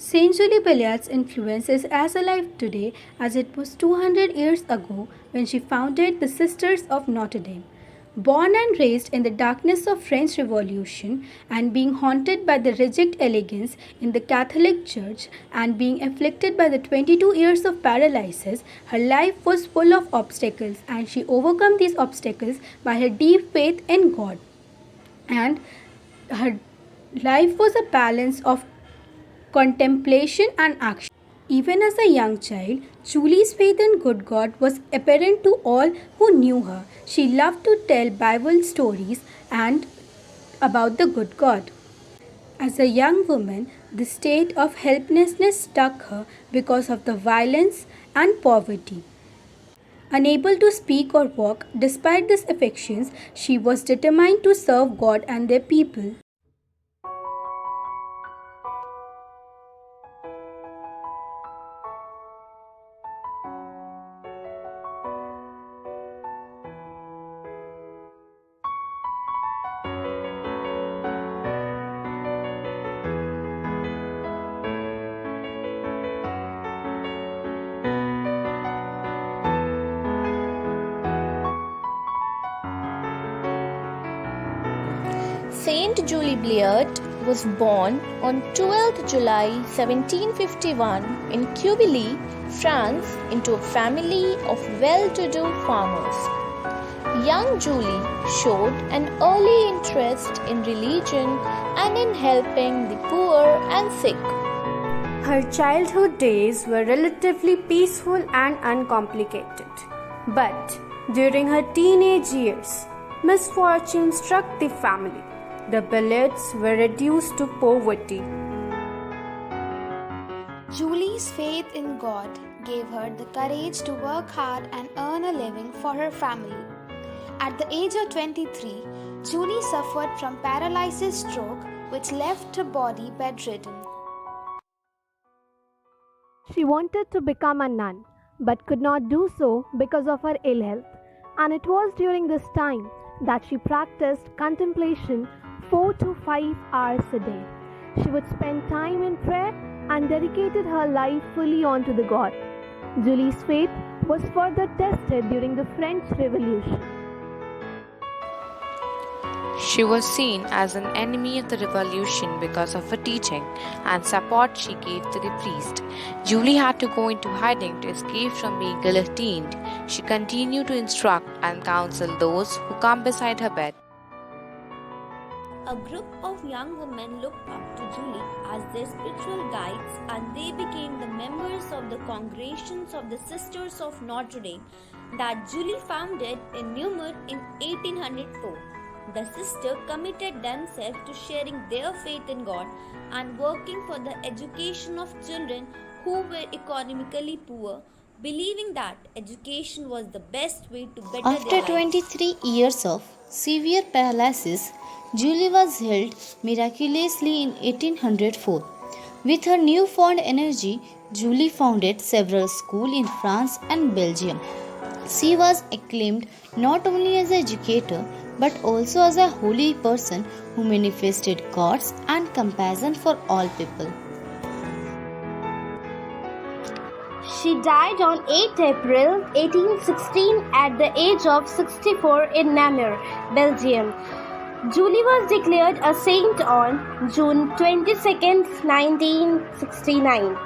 Saint Julie Billiard's influence is as alive today as it was 200 years ago when she founded the Sisters of Notre Dame. Born and raised in the darkness of French Revolution and being haunted by the rigid elegance in the Catholic Church and being afflicted by the 22 years of paralysis, her life was full of obstacles and she overcome these obstacles by her deep faith in God. And her life was a balance of contemplation and action. Even as a young child, Julie's faith in good God was apparent to all who knew her. She loved to tell Bible stories and about the good God. As a young woman, the state of helplessness struck her because of the violence and poverty. Unable to speak or walk, despite these afflictions, she was determined to serve God and their people. Saint Julie Billiard was born on 12th July 1751 in Quevilly, France, into a family of well-to-do farmers. Young Julie showed an early interest in religion and in helping the poor and sick. Her childhood days were relatively peaceful and uncomplicated. But during her teenage years, misfortune struck the family. The Billards were reduced to poverty. Julie's faith in God gave her the courage to work hard and earn a living for her family. At the age of 23, Julie suffered from paralysis stroke which left her body bedridden. She wanted to become a nun, but could not do so because of her ill health. And it was during this time that she practiced contemplation 4 to 5 hours a day. She would spend time in prayer and dedicated her life fully onto the God. Julie's faith was further tested during the French Revolution. She was seen as an enemy of the revolution because of her teaching and support she gave to the priest. Julie had to go into hiding to escape from being guillotined. She continued to instruct and counsel those who come beside her bed. A group of young women looked up to Julie as their spiritual guides, and they became the members of the congregations of the Sisters of Notre Dame that Julie founded in Nemours in 1804. The sisters committed themselves to sharing their faith in God and working for the education of children who were economically poor, believing that education was the best way to better After their lives. 23 years of severe paralysis, Julie was healed miraculously in 1804. With her newfound energy, Julie founded several schools in France and Belgium. She was acclaimed not only as an educator but also as a holy person who manifested God's and compassion for all people. She died on 8 April 1816 at the age of 64 in Namur, Belgium. Julie was declared a saint on June 22, 1969.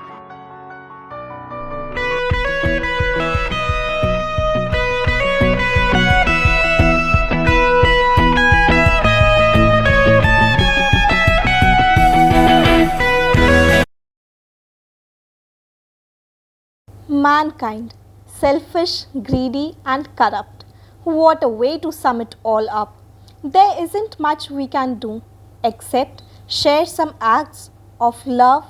Mankind, selfish, greedy, and corrupt. What a way to sum it all up. There isn't much we can do except share some acts of love,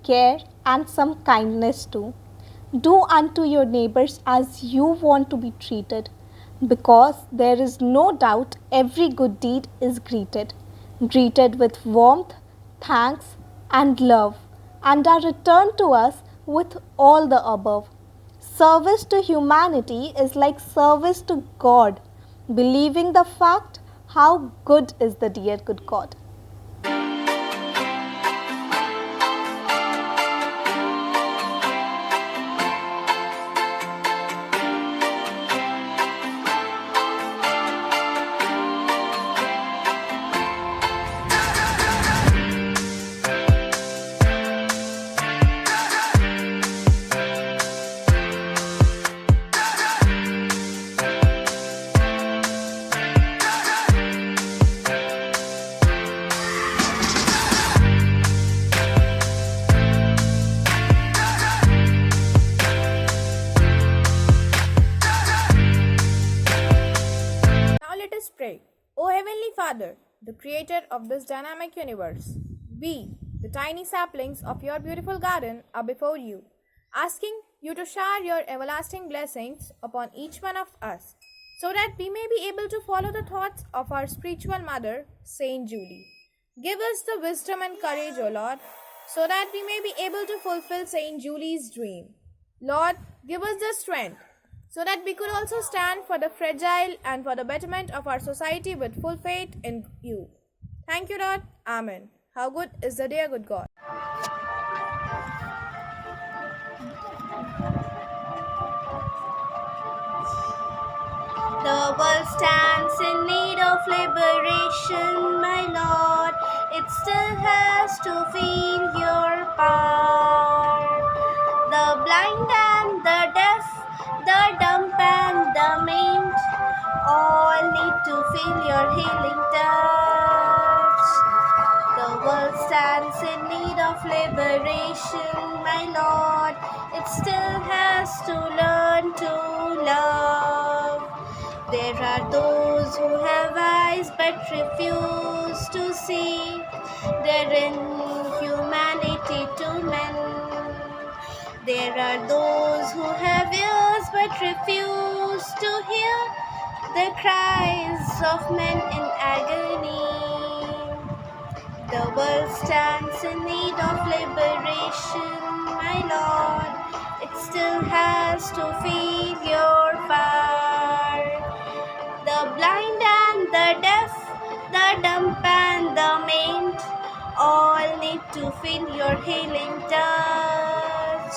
care, and some kindness too. Do unto your neighbors as you want to be treated, because there is no doubt every good deed is greeted with warmth, thanks, and love, and are returned to us with all the above. Service to humanity is like service to God, believing the fact how good is the dear good God. creator of this dynamic universe. We, the tiny saplings of your beautiful garden, are before you, asking you to shower your everlasting blessings upon each one of us, so that we may be able to follow the thoughts of our spiritual mother, Saint Julie. Give us the wisdom and courage, O Lord, so that we may be able to fulfill Saint Julie's dream. Lord, give us the strength, so that we could also stand for the fragile and for the betterment of our society with full faith in you. Thank you, Lord. Amen. How good is the dear good God? The world stands in need of liberation, my Lord. It still has to feel your power. The blind and the deaf, the dumb and the maimed, all need to feel your healing touch. The world stands in need of liberation, my Lord. It still has to learn to love. There are those who have eyes but refuse to see their inhumanity to men. There are those who have ears but refuse to hear the cries of men in agony. The world stands in need of liberation, my Lord. It still has to feel your fire. The blind and the deaf, the dumb and the maimed, all need to feel your healing touch.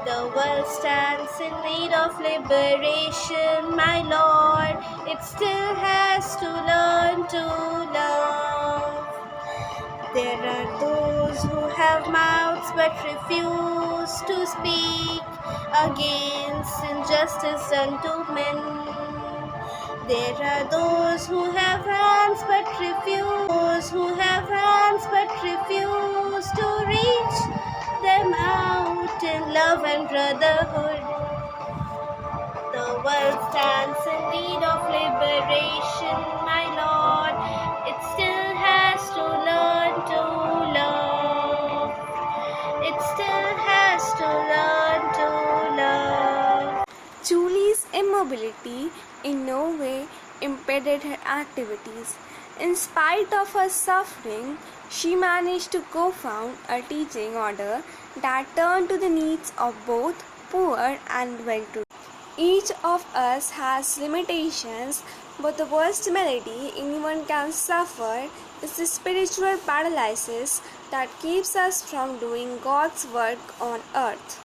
The world stands in need of liberation, my Lord. It still has to learn to love. There are those who have mouths but refuse to speak against injustice unto men. There are those who have hands but refuse to reach them out in love and brotherhood. The world stands in need of liberation, my Lord. It still has to learn to love. It still has to learn to love. Julie's immobility in no way impeded her activities. In spite of her suffering, she managed to co-found a teaching order that turned to the needs of both poor and well-to-do. Each of us has limitations, but the worst malady anyone can suffer is the spiritual paralysis that keeps us from doing God's work on earth.